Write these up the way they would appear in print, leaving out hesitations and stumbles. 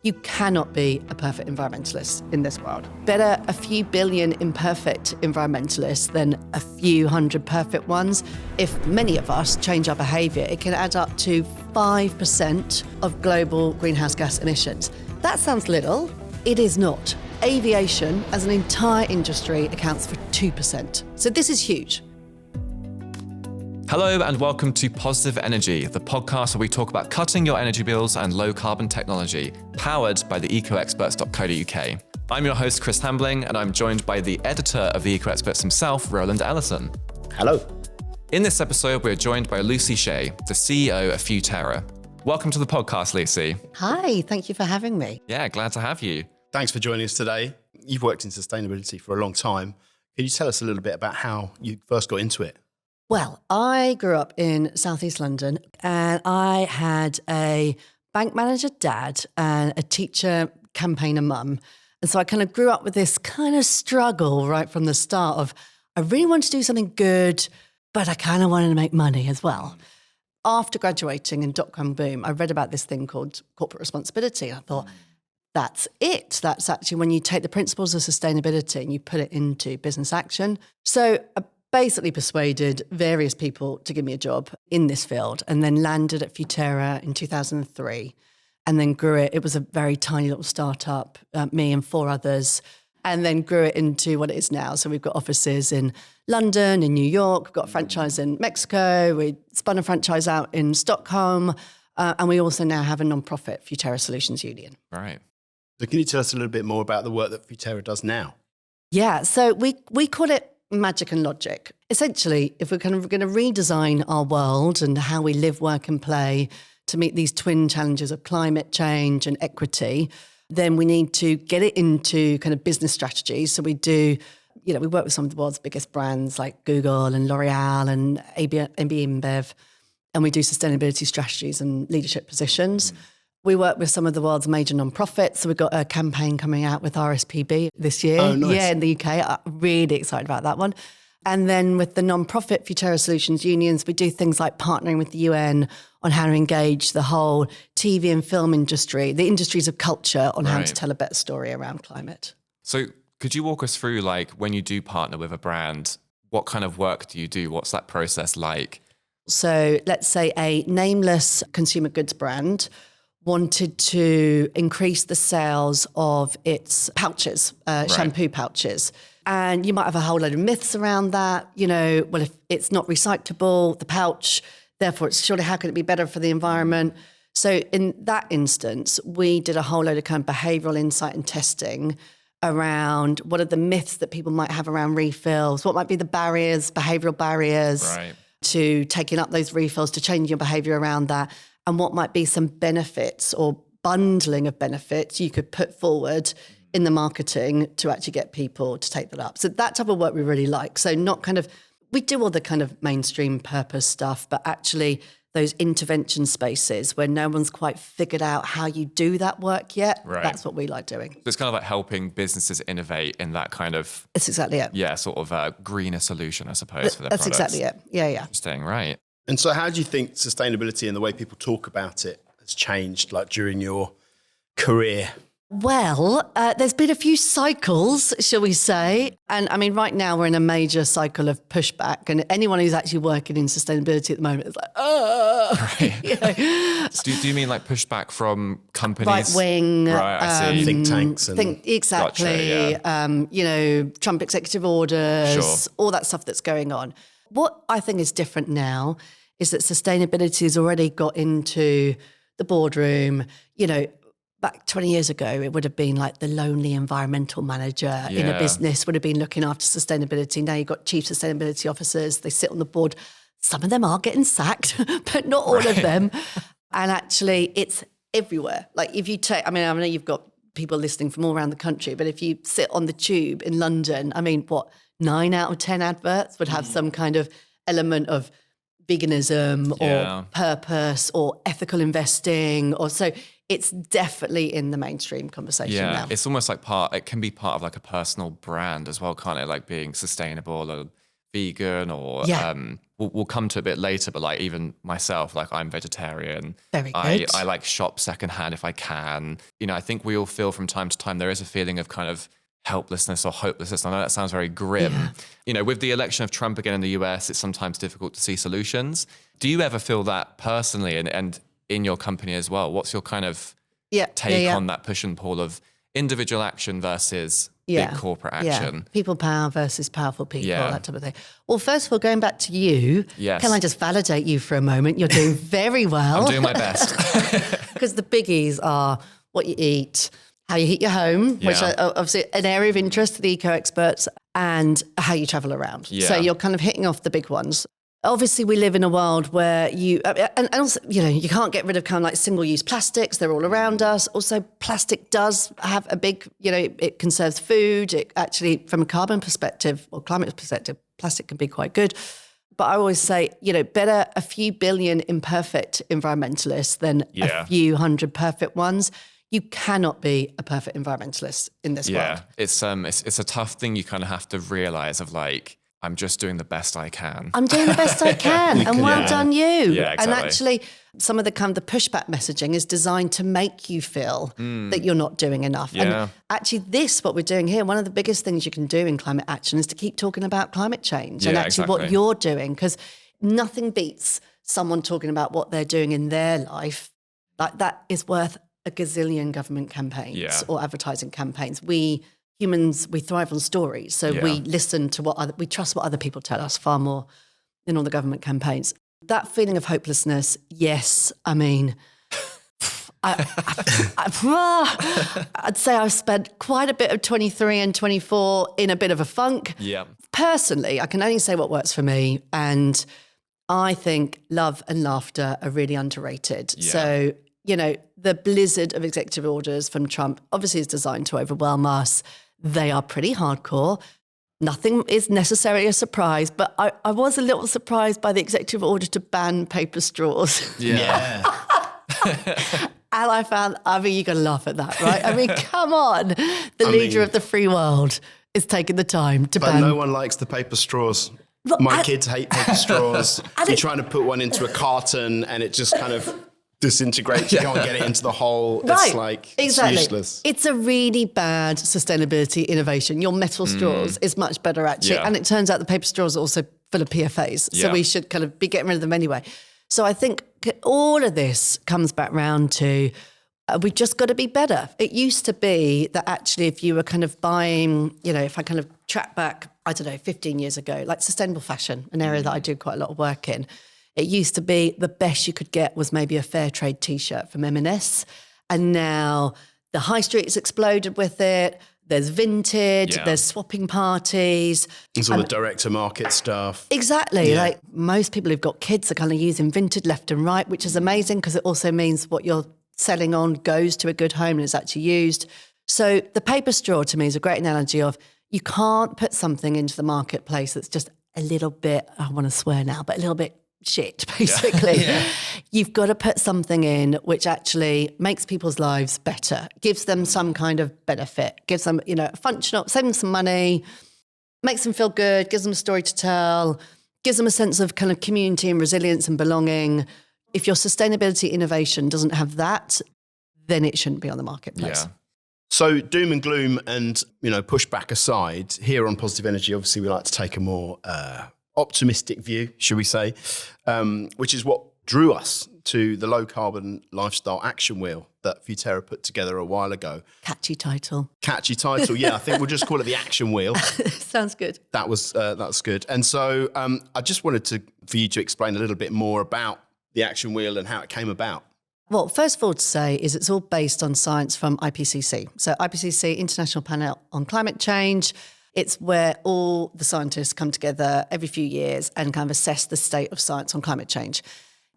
You cannot be a perfect environmentalist in this world. Better a few billion imperfect environmentalists than a few hundred perfect ones. If many of us change our behaviour, it can add up to 5% of global greenhouse gas emissions. That sounds little. It is not. Aviation, as an entire industry, accounts for 2%. So this is huge. Hello and welcome to Positive Energy, the podcast where we talk about cutting your energy bills and low carbon technology, powered by the ecoexperts.co.uk. I'm your host, Chris Hambling, and I'm joined by the editor of the EcoExperts himself, Roland Ellison. Hello. In this episode, we're joined by Lucy Shea, the CEO of Futerra. Welcome to the podcast, Lucy. Hi, thank you for having me. Yeah, glad to have you. Thanks for joining us today. You've worked in sustainability for a long time. Can you tell us a little bit about how you first got into it? Well, I grew up in southeast London and I had a bank manager dad and a teacher campaigner mum. And so I kind of grew up with this kind of struggle right from the start of, I really want to do something good, but I kind of wanted to make money as well. After graduating in dot-com boom, I read about this thing called corporate responsibility. I thought, that's it. That's actually when you take the principles of sustainability and you put it into business action. So I basically persuaded various people to give me a job in this field and then landed at Futerra in 2003 and then grew it. It was a very tiny little startup, me and four others, and then grew it into what it is now. So we've got offices in London, in New York, we've got a franchise in Mexico, we spun a franchise out in Stockholm, and we also now have a non-profit, Futerra Solutions Union. Right. So can you tell us a little bit more about the work that Futerra does now? Yeah, so we call it magic and logic. Essentially, if we're kind of going to redesign our world and how we live, work and play to meet these twin challenges of climate change and equity, then we need to get it into kind of business strategies. So we do, we work with some of the world's biggest brands like Google and L'Oreal and AB InBev, and we do sustainability strategies and leadership positions. We work with some of the world's major non-profits. So we've got a campaign coming out with RSPB this year. Oh, nice. Yeah, in the UK. I'm really excited about that one. And then with the non-profit Futerra Solutions Unions, we do things like partnering with the UN on how to engage the whole TV and film industry, the industries of culture on how to tell a better story around climate. So could you walk us through, like, when you do partner with a brand, what kind of work do you do? What's that process like? So let's say a nameless consumer goods brand wanted to increase the sales of its pouches, shampoo pouches. And you might have a whole load of myths around that. Well, if it's not recyclable, the pouch, therefore it's surely how can it be better for the environment? So in that instance, we did a whole load of kind of behavioural insight and testing around what are the myths that people might have around refills, what might be the barriers, behavioural barriers to taking up those refills, to changing your behaviour around that, and what might be some benefits or bundling of benefits you could put forward in the marketing to actually get people to take that up. So that type of work we really like. So not kind of, we do all the kind of mainstream purpose stuff, but actually those intervention spaces where no one's quite figured out how you do that work yet, that's what we like doing. So it's kind of like helping businesses innovate in that kind of... That's exactly it. Yeah, sort of a greener solution, I suppose, for their products. That's exactly it. Yeah. Interesting, right. And so how do you think sustainability and the way people talk about it has changed, like, during your career? Well, there's been a few cycles, shall we say. And I mean, right now we're in a major cycle of pushback. And anyone who's actually working in sustainability at the moment is like, Right. So do you mean like pushback from companies? Right wing. Right, I see. Think tanks. Exactly. Gotcha, yeah. Trump executive orders, all that stuff that's going on. What I think is different now is that sustainability has already got into the boardroom. Back 20 years ago, it would have been like the lonely environmental manager in a business would have been looking after sustainability. Now you've got chief sustainability officers. They sit on the board. Some of them are getting sacked, but not all of them. And actually, it's everywhere. Like if you take, I know you've got people listening from all around the country, but if you sit on the tube in London, 9 out of 10 adverts would have some kind of element of veganism or purpose or ethical investing so it's definitely in the mainstream conversation now. It's almost like it can be part of like a personal brand as well, can't it? Like being sustainable or vegan or we'll come to a bit later, but like even myself, like I'm vegetarian. Very good. I like shop secondhand if I can. You know, I think we all feel from time to time there is a feeling of kind of helplessness or hopelessness. I know that sounds very grim. Yeah. You know, with the election of Trump again in the US, it's sometimes difficult to see solutions. Do you ever feel that personally and in your company as well? What's your kind of take on that push and pull of individual action versus big corporate action? Yeah. People power versus powerful people, that type of thing. Well, first of all, going back to you, can I just validate you for a moment? You're doing very well. I'm doing my best. Because the biggies are what you eat, how you heat your home, which are obviously an area of interest to the eco experts, and how you travel around. Yeah. So you're kind of hitting off the big ones. Obviously, we live in a world where you, and also, you know, you can't get rid of kind of like single-use plastics. They're all around us. Also, plastic does have a big, you know, it conserves food. It actually, from a carbon perspective or climate perspective, plastic can be quite good. But I always say, you know, better a few billion imperfect environmentalists than a few hundred perfect ones. You cannot be a perfect environmentalist in this world. Yeah, it's a tough thing you kind of have to realize of like, I'm just doing the best I can. I'm doing the best I can. And well done you. Yeah, exactly. And actually, some of the kind of the pushback messaging is designed to make you feel that you're not doing enough. Yeah. And actually what we're doing here, one of the biggest things you can do in climate action is to keep talking about climate change and actually what you're doing. Because nothing beats someone talking about what they're doing in their life. Like that is worth a gazillion government campaigns or advertising campaigns. We humans, we thrive on stories. So we listen to we trust what other people tell us far more than all the government campaigns. That feeling of hopelessness, yes, I mean, I'd say I've spent quite a bit of 23 and 24 in a bit of a funk. Yeah. Personally, I can only say what works for me. And I think love and laughter are really underrated. Yeah. So, you know, the blizzard of executive orders from Trump obviously is designed to overwhelm us. They are pretty hardcore. Nothing is necessarily a surprise, but I was a little surprised by the executive order to ban paper straws. Yeah. And I mean, you got to laugh at that, right? I mean, come on. The leader of the free world is taking the time to ban. But no one likes the paper straws. My kids hate paper straws. You're trying to put one into a carton and it just kind of disintegrates. You can't get it into the hole. It's like, it's useless. It's a really bad sustainability innovation. Your metal straws is much better, actually. Yeah. And it turns out the paper straws are also full of PFAs. So we should kind of be getting rid of them anyway. So I think all of this comes back round to we've just got to be better. It used to be that actually if you were kind of buying, you know, if I kind of track back, I don't know, 15 years ago, like sustainable fashion, an area that I do quite a lot of work in, it used to be the best you could get was maybe a fair trade T-shirt from M&S. And now the high street has exploded with it. There's vintage, there's swapping parties. There's all the direct-to-market stuff. Exactly. Yeah. Like most people who've got kids are kind of using vintage left and right, which is amazing because it also means what you're selling on goes to a good home and is actually used. So the paper straw to me is a great analogy of you can't put something into the marketplace that's just a little bit, I want to swear now, but a little bit shit, basically. You've got to put something in which actually makes people's lives better, gives them some kind of benefit, gives them, you know, functional, save them some money, makes them feel good, gives them a story to tell, gives them a sense of kind of community and resilience and belonging. If your sustainability innovation doesn't have that, then it shouldn't be on the marketplace. Yeah. So doom and gloom and, you know, pushback aside, here on Positive Energy, obviously we like to take a more optimistic view, should we say, which is what drew us to the low carbon lifestyle action wheel that Futerra put together a while ago. Catchy title. Yeah. I think we'll just call it the action wheel. Sounds good. That's good. And so I just wanted for you to explain a little bit more about the action wheel and how it came about. Well, first of all to say is it's all based on science from IPCC. So IPCC, International Panel on Climate Change. It's where all the scientists come together every few years and kind of assess the state of science on climate change.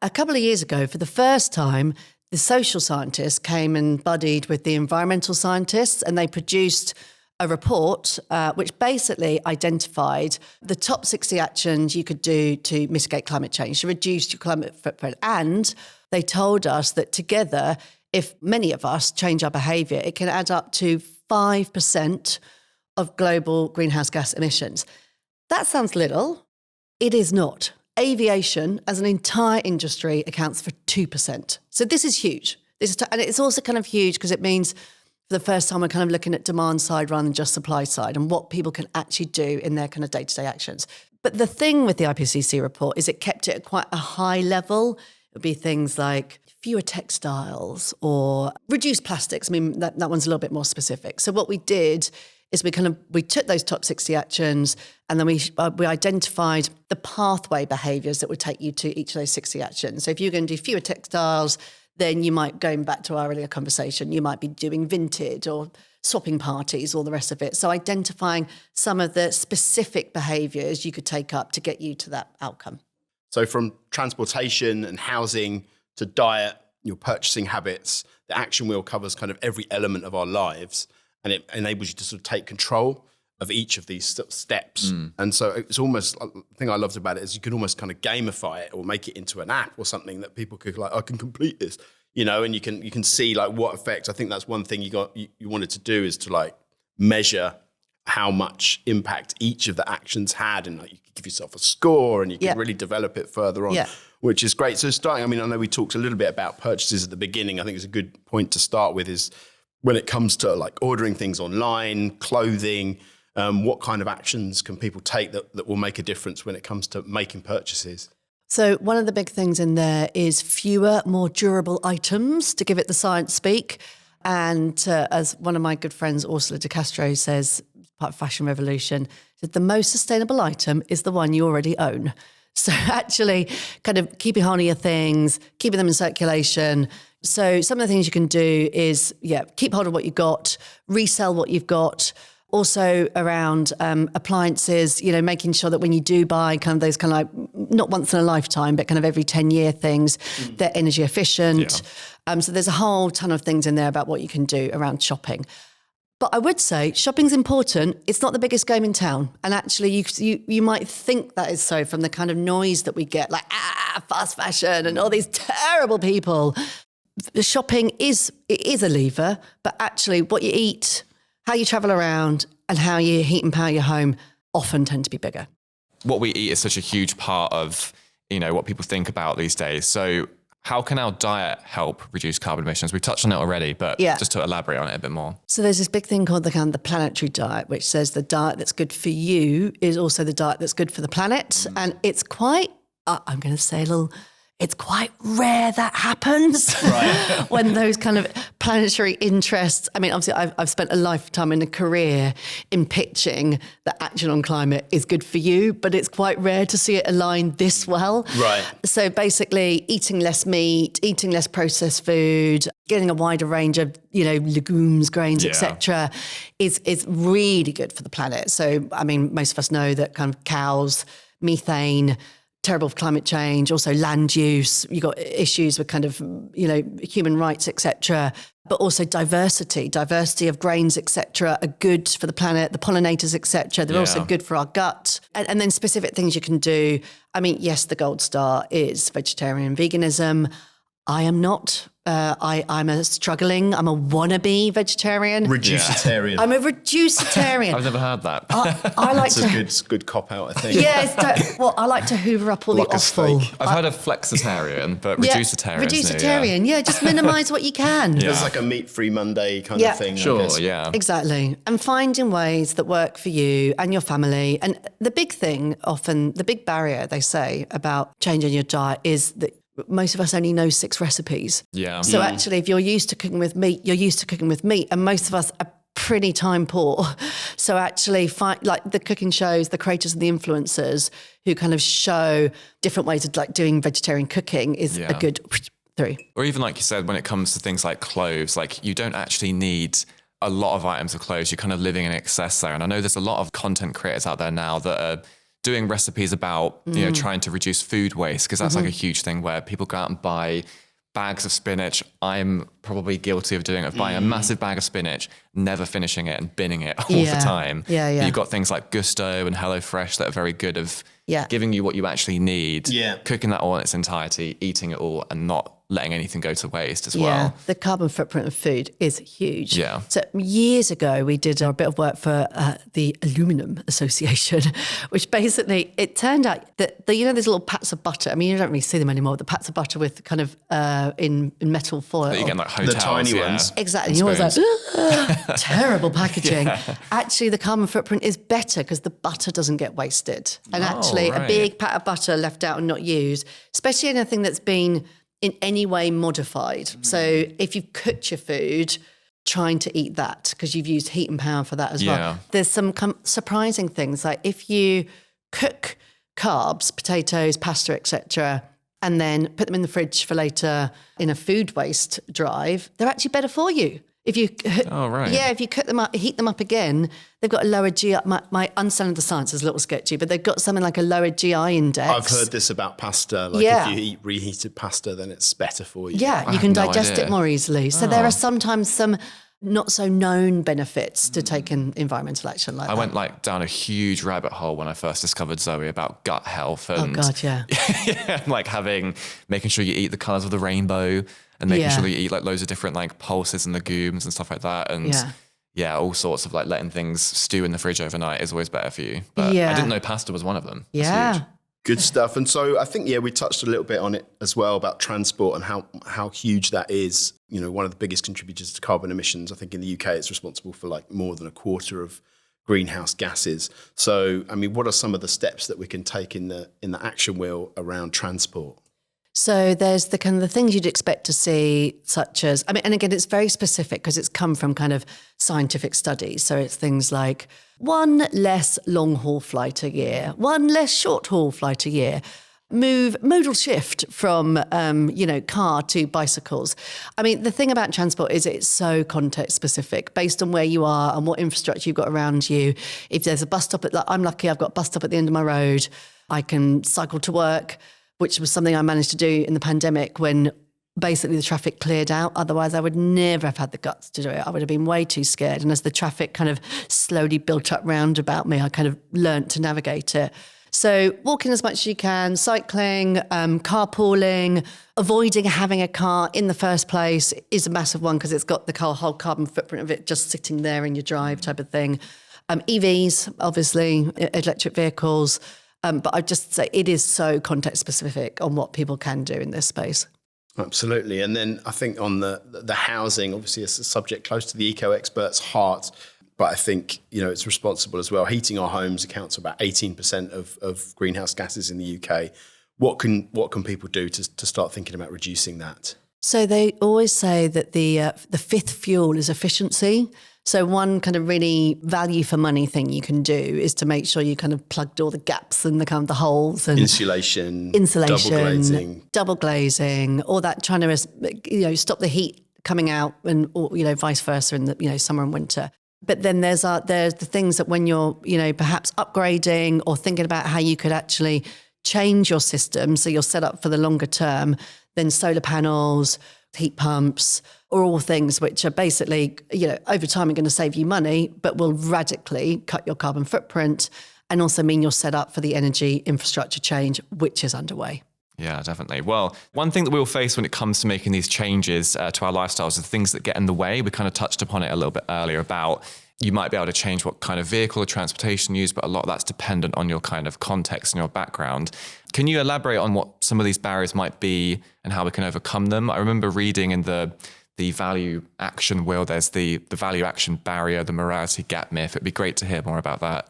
A couple of years ago, for the first time, the social scientists came and buddied with the environmental scientists, and they produced a report which basically identified the top 60 actions you could do to mitigate climate change, to reduce your climate footprint. And they told us that together, if many of us change our behaviour, it can add up to 5% of global greenhouse gas emissions. That sounds little. It is not. Aviation as an entire industry accounts for 2%. So this is huge. And it's also kind of huge because it means for the first time we're kind of looking at demand side rather than just supply side and what people can actually do in their kind of day-to-day actions. But the thing with the IPCC report is it kept it at quite a high level. It would be things like fewer textiles or reduce plastics. I mean, that one's a little bit more specific. So what we did is we took those top 60 actions and then we identified the pathway behaviours that would take you to each of those 60 actions. So if you're going to do fewer textiles, then you might, going back to our earlier conversation, you might be doing vintage or swapping parties, all the rest of it. So identifying some of the specific behaviours you could take up to get you to that outcome. So from transportation and housing to diet, your purchasing habits, the action wheel covers kind of every element of our lives. And it enables you to sort of take control of each of these steps. And so it's almost, the thing I loved about it is you can almost kind of gamify it or make it into an app or something that people could like, I can complete this, and you can see like what effect. I think that's one thing you wanted to do is to like measure how much impact each of the actions had, and like you could give yourself a score and you can really develop it further on, which is great. So starting, I mean, I know we talked a little bit about purchases at the beginning. I think it's a good point to start with is when it comes to like ordering things online, clothing, what kind of actions can people take that will make a difference when it comes to making purchases? So one of the big things in there is fewer, more durable items, to give it the science speak. And as one of my good friends, Ursula de Castro, says, part of Fashion Revolution, that the most sustainable item is the one you already own. So actually kind of keeping hold of your things, keeping them in circulation. So some of the things you can do is, keep hold of what you've got, resell what you've got. Also around appliances, making sure that when you do buy kind of those kind of like, not once in a lifetime, but kind of every 10-year things, they're energy efficient. So there's a whole ton of things in there about what you can do around shopping. But I would say shopping's important. It's not the biggest game in town. And actually you might think that is so from the kind of noise that we get, like, fast fashion and all these terrible people. The shopping is a lever, but actually what you eat, how you travel around and how you heat and power your home often tend to be bigger. What we eat is such a huge part of, what people think about these days. So how can our diet help reduce carbon emissions? We touched on it already, but just to elaborate on it a bit more. So there's this big thing called the planetary diet, which says the diet that's good for you is also the diet that's good for the planet. And it's quite, I'm going to say it's quite rare that happens when those kind of planetary interests. I mean, obviously, I've spent a lifetime in a career in pitching that action on climate is good for you, but it's quite rare to see it aligned this well. Right. So basically, eating less meat, eating less processed food, getting a wider range of legumes, grains, etc., is really good for the planet. So I mean, most of us know that kind of cows, methane. Terrible for climate change, also land use. You've got issues with kind of, human rights, etc. But also diversity of grains, etc. are good for the planet, the pollinators, etc. They're also good for our gut. And then specific things you can do. I mean, yes, the gold star is vegetarian veganism. I am not. I'm a wannabe vegetarian. Reducitarian. I'm a reducitarian. I've never heard that. I like it's a good cop out, I think. I like to hoover up all the offal. I've heard of flexitarian, but reducitarian. Reducitarian, just minimise what you can. There's like a meat-free Monday kind of thing. Sure, Exactly. And finding ways that work for you and your family. And the big thing, often, the big barrier, they say, about changing your diet is that most of us only know 6 recipes. So actually, if you're used to cooking with meat, you're used to cooking with meat. And most of us are pretty time poor. So actually, like the cooking shows, the creators and the influencers who kind of show different ways of like doing vegetarian cooking is a good 3. Or even like you said, when it comes to things like clothes, like you don't actually need a lot of items of clothes. You're kind of living in excess there. And I know there's a lot of content creators out there now that are doing recipes about, trying to reduce food waste, because that's like a huge thing where people go out and buy bags of spinach. I'm probably guilty of doing it, buying a massive bag of spinach, never finishing it and binning it all the time. You've got things like Gusto and HelloFresh that are very good of giving you what you actually need, cooking that all in its entirety, eating it all and not letting anything go to waste as Yeah, well. the carbon footprint of food is huge. Yeah. So years ago, we did a bit of work for the Aluminum Association, which basically, it turned out that, you know, there's little pats of butter. I mean, you don't really see them anymore, the pats of butter with kind of in metal foil. That you get in like hotels. The tiny ones. Exactly. You're always like, terrible packaging. Actually, the carbon footprint is better because the butter doesn't get wasted. And actually, a big pat of butter left out and not used, especially anything that's been in any way modified. So if you've cooked your food, trying to eat that because you've used heat and power for that as well. There's some surprising things, like if you cook carbs, potatoes, pasta, etc., and then put them in the fridge for later in a food waste drive, they're actually better for you. If you, if you cook them up, heat them up again, they've got a lower GI. My understanding of the science is a little sketchy, but they've got something like a lower GI index. I've heard this about pasta. Like if you eat reheated pasta, then it's better for you. Yeah, you can digest it more easily. So there are sometimes some not so known benefits to taking environmental action like that. I went like down a huge rabbit hole when I first discovered Zoe about gut health. And like making sure you eat the colours of the rainbow and making sure that you eat like loads of different like pulses and legumes and stuff like that. And all sorts of like letting things stew in the fridge overnight is always better for you. But I didn't know pasta was one of them. That's huge. Good stuff. And so I think, we touched a little bit on it as well about transport and how huge that is. You know, one of the biggest contributors to carbon emissions. I think in the UK, it's responsible for like more than a quarter of greenhouse gases. So, I mean, what are some of the steps that we can take in the action wheel around transport? So there's the kind of the things you'd expect to see, such as, I mean, and again, it's very specific because it's come from kind of scientific studies. So it's things like one less long haul flight a year, one less short haul flight a year, modal shift from, car to bicycles. I mean, the thing about transport is it's so context specific based on where you are and what infrastructure you've got around you. If there's a bus stop I'm lucky, I've got a bus stop at the end of my road. I can cycle to work, which was something I managed to do in the pandemic when basically the traffic cleared out. Otherwise, I would never have had the guts to do it. I would have been way too scared. And as the traffic kind of slowly built up round about me, I kind of learnt to navigate it. So walking as much as you can, cycling, carpooling, avoiding having a car in the first place is a massive one because it's got the whole carbon footprint of it just sitting there in your drive type of thing. EVs, obviously, electric vehicles. But I'd just say it is so context specific on what people can do in this space. Absolutely. And then I think on the housing, obviously it's a subject close to the eco-expert's heart, but I think, it's responsible as well. Heating our homes accounts for about 18% of greenhouse gases in the UK. What can people do to start thinking about reducing that? So they always say that the fifth fuel is efficiency. So one kind of really value for money thing you can do is to make sure you kind of plugged all the gaps and the holes and insulation, double glazing, all that, trying to stop the heat coming out or vice versa in the summer and winter. But then there's the things that when you're perhaps upgrading or thinking about how you could actually change your system so you're set up for the longer term, then solar panels, heat pumps, are all things which are basically, over time are going to save you money, but will radically cut your carbon footprint and also mean you're set up for the energy infrastructure change, which is underway. Yeah, definitely. Well, one thing that we'll face when it comes to making these changes to our lifestyles are the things that get in the way. We kind of touched upon it a little bit earlier about you might be able to change what kind of vehicle or transportation you use, but a lot of that's dependent on your kind of context and your background. Can you elaborate on what some of these barriers might be and how we can overcome them? I remember reading in the value action wheel, there's the value action barrier, the morality gap myth. It'd be great to hear more about that.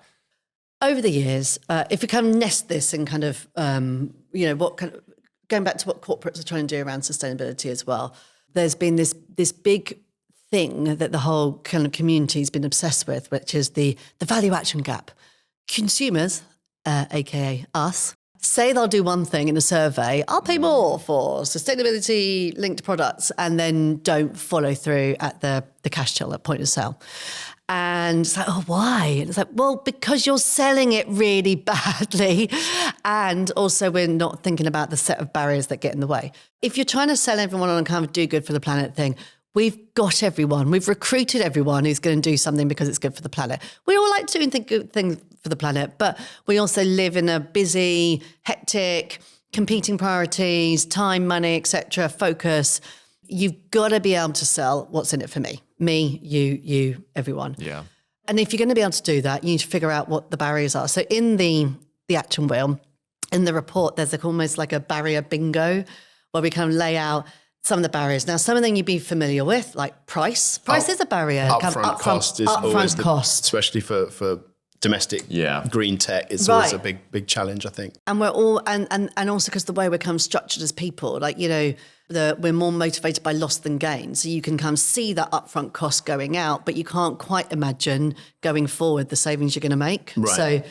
Over the years, if we kind of nest this in kind of, what kind of, going back to what corporates are trying to do around sustainability as well, there's been this big thing that the whole kind of community has been obsessed with, which is the value action gap. Consumers, aka us, say they'll do one thing in a survey, I'll pay more for sustainability linked products, and then don't follow through at the cash till at point of sale. And it's like, oh, why? And it's like, well, because you're selling it really badly. And also we're not thinking about the set of barriers that get in the way. If you're trying to sell everyone on a kind of do good for the planet thing, we've got everyone. We've recruited everyone who's going to do something because it's good for the planet. We all like doing good things for the planet, but we also live in a busy, hectic, competing priorities, time, money, etc., focus. You've got to be able to sell what's in it for me, you, everyone. Yeah. And if you're going to be able to do that, you need to figure out what the barriers are. So in the action wheel, in the report, there's almost like a barrier bingo where we kind of lay out some of the barriers. Now, some of them you'd be familiar with, like price. Price is a barrier. Upfront cost is always cost, especially for domestic green tech. It's always a big challenge, I think. And we're all, and also because the way we're kind of structured as people, like, we're more motivated by loss than gain. So you can kind of see that upfront cost going out, but you can't quite imagine going forward the savings you're going to make. Right. So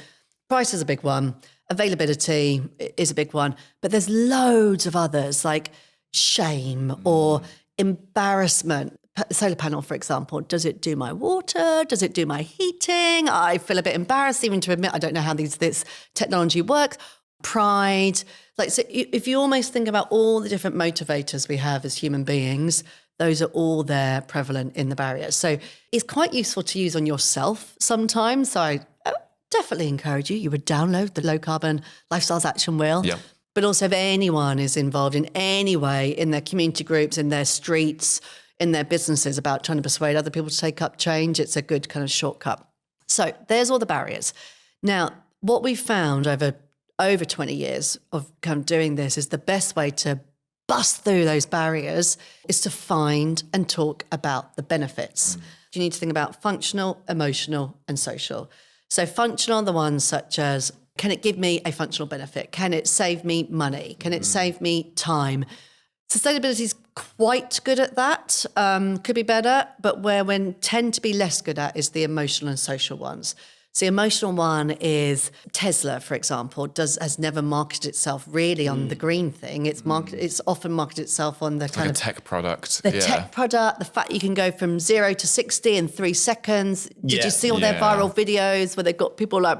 price is a big one. Availability is a big one. But there's loads of others, like shame or embarrassment. Solar panel, for example, does it do my water? Does it do my heating? I feel a bit embarrassed even to admit I don't know how this technology works. Pride. So if you almost think about all the different motivators we have as human beings, those are all there prevalent in the barriers. So it's quite useful to use on yourself sometimes. So I definitely encourage you would download the Low Carbon Lifestyles Action Wheel. Yeah. But also if anyone is involved in any way in their community groups, in their streets, in their businesses about trying to persuade other people to take up change, it's a good kind of shortcut. So there's all the barriers. Now, what we've found over 20 years of kind of doing this is the best way to bust through those barriers is to find and talk about the benefits. You need to think about functional, emotional, and social. So functional, the ones such as, can it give me a functional benefit? Can it save me money? Can it save me time? Sustainability is quite good at that, could be better, but where we tend to be less good at is the emotional and social ones. So the emotional one is Tesla, for example, has never marketed itself really on the green thing. It's often marketed itself on the kind of tech product. Tech product, the fact you can go from 0 to 60 in 3 seconds. Did you see all their viral videos where they've got people like,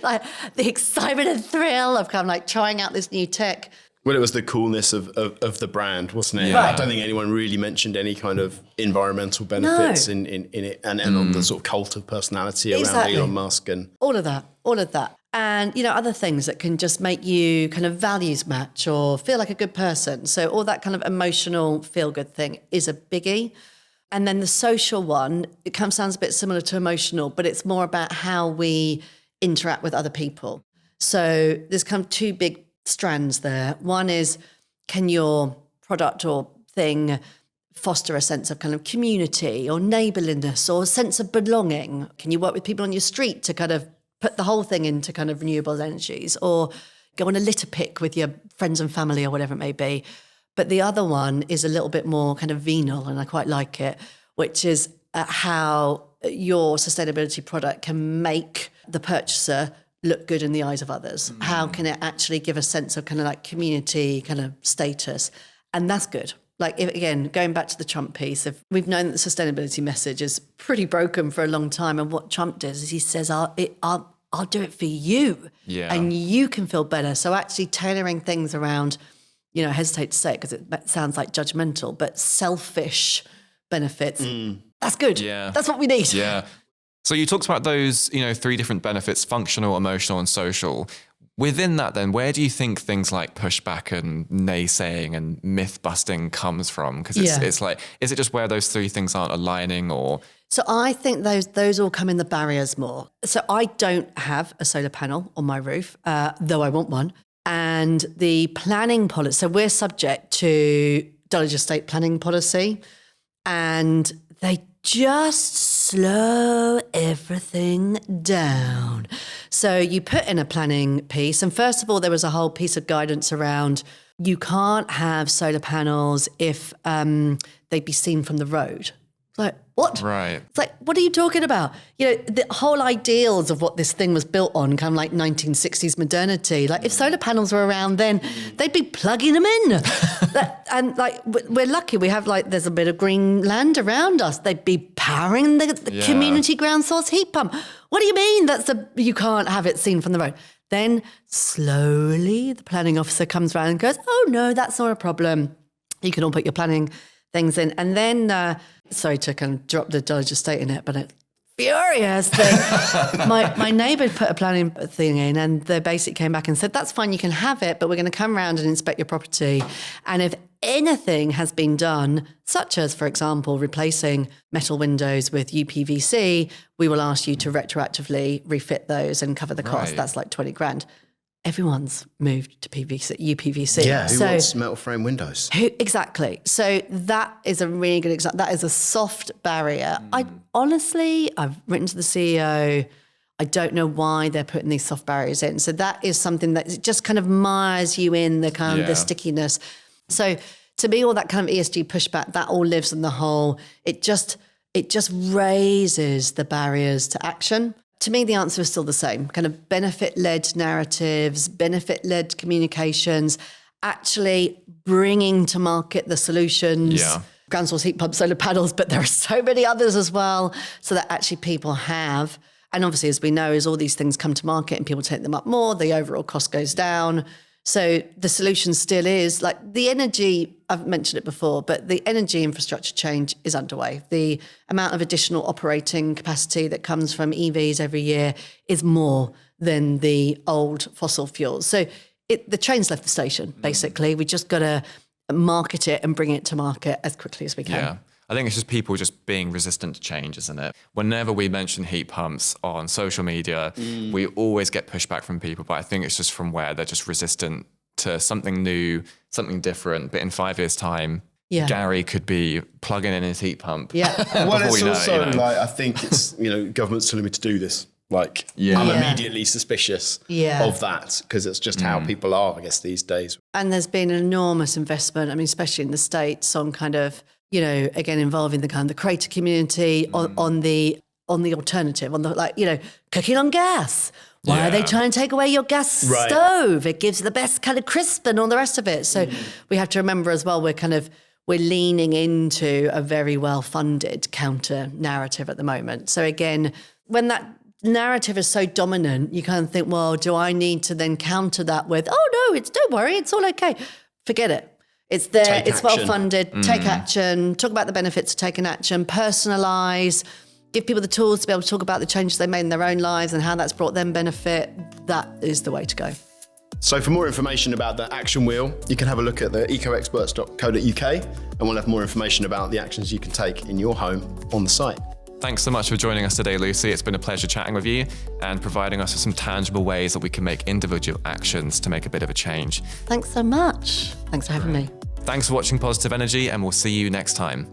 like the excitement and thrill of kind of like trying out this new tech. Well, it was the coolness of the brand, wasn't it? Yeah. I don't think anyone really mentioned any kind of environmental benefits in it and on the sort of cult of personality around Elon Musk. And all of that. And, other things that can just make you kind of values match or feel like a good person. So all that kind of emotional feel-good thing is a biggie. And then the social one, it kind of sounds a bit similar to emotional, but it's more about how we interact with other people. So there's kind of two big strands there. One is, can your product or thing foster a sense of kind of community or neighborliness or a sense of belonging? Can you work with people on your street to kind of put the whole thing into kind of renewable energies, or go on a litter pick with your friends and family or whatever it may be? But the other one is a little bit more kind of venal, and I quite like it, which is how your sustainability product can make the purchaser look good in the eyes of others. How can it actually give a sense of kind of like community kind of status? And that's good. Like, again, going back to the Trump piece, if we've known that the sustainability message is pretty broken for a long time, and what Trump does is he says, I'll do it for you, and you can feel better. So actually tailoring things around, I hesitate to say it because it sounds like judgmental, but selfish benefits, that's good. Yeah. That's what we need. Yeah. So you talked about those, 3 different benefits: functional, emotional, and social. Within that, then, where do you think things like pushback and naysaying and myth busting comes from? Because it's like, is it just where those 3 things aren't aligning, or? So I think those all come in the barriers more. So I don't have a solar panel on my roof, though I want one. And the planning policy, so we're subject to Dulwich Estate planning policy, and they just slow everything down. So you put in a planning piece, and first of all, there was a whole piece of guidance around you can't have solar panels if they'd be seen from the road. Like, what? Right. It's like, what are you talking about? The whole ideals of what this thing was built on, kind of like 1960s modernity. Like, if solar panels were around then, they'd be plugging them in. And like, we're lucky we have there's a bit of green land around us. They'd be powering the community ground source heat pump. What do you mean you can't have it seen from the road? Then slowly the planning officer comes around and goes, oh no, that's not a problem. You can all put your planning things in. And then, sorry to kind of drop the Dulwich Estate in it, but furious. My neighbour put a planning thing in, and they basically came back and said, that's fine, you can have it, but we're going to come around and inspect your property. And if anything has been done, such as, for example, replacing metal windows with UPVC, we will ask you to retroactively refit those and cover the cost. Right. That's like 20 grand. Everyone's moved to UPVC. Yeah, who wants metal frame windows? Exactly. So that is a really good example. That is a soft barrier. I've written to the CEO. I don't know why they're putting these soft barriers in. So that is something that just kind of mires you in the kind of the stickiness. So to me, all that kind of ESG pushback, that all lives in the whole, it just raises the barriers to action. To me, the answer is still the same, kind of benefit-led narratives, benefit-led communications, actually bringing to market the solutions. Yeah. Ground source heat pumps, solar panels, but there are so many others as well, so that actually people have. And obviously, as we know, as all these things come to market and people take them up more, the overall cost goes down. So the solution still is like the energy, I've mentioned it before, but the energy infrastructure change is underway. The amount of additional operating capacity that comes from EVs every year is more than the old fossil fuels. So the train's left the station, basically. We just got to market it and bring it to market as quickly as we can. Yeah. I think it's just people just being resistant to change, isn't it? Whenever we mention heat pumps on social media, we always get pushback from people, but I think it's just from where they're just resistant to something new, something different. But in 5 years' time, Gary could be plugging in his heat pump. Yeah. Well, it's also like, I think it's, government's telling me to do this. Like, I'm immediately suspicious of that, because it's just how people are, I guess, these days. And there's been an enormous investment, I mean, especially in the States, on kind of, again, involving the kind of the creator community on the alternative, on the cooking on gas. Why are they trying to take away your gas stove? It gives the best kind of crisp and all the rest of it. So we have to remember as well, we're leaning into a very well-funded counter narrative at the moment. So again, when that narrative is so dominant, you kind of think, well, do I need to then counter that with, oh no, don't worry, it's all okay. Forget it. It's there, it's well-funded, take action, talk about the benefits of taking action, personalise, give people the tools to be able to talk about the changes they made in their own lives and how that's brought them benefit. That is the way to go. So for more information about the action wheel, you can have a look at the ecoexperts.co.uk, and we'll have more information about the actions you can take in your home on the site. Thanks so much for joining us today, Lucy. It's been a pleasure chatting with you and providing us with some tangible ways that we can make individual actions to make a bit of a change. Thanks so much. Thanks for having me. Thanks for watching Positive Energy, and we'll see you next time.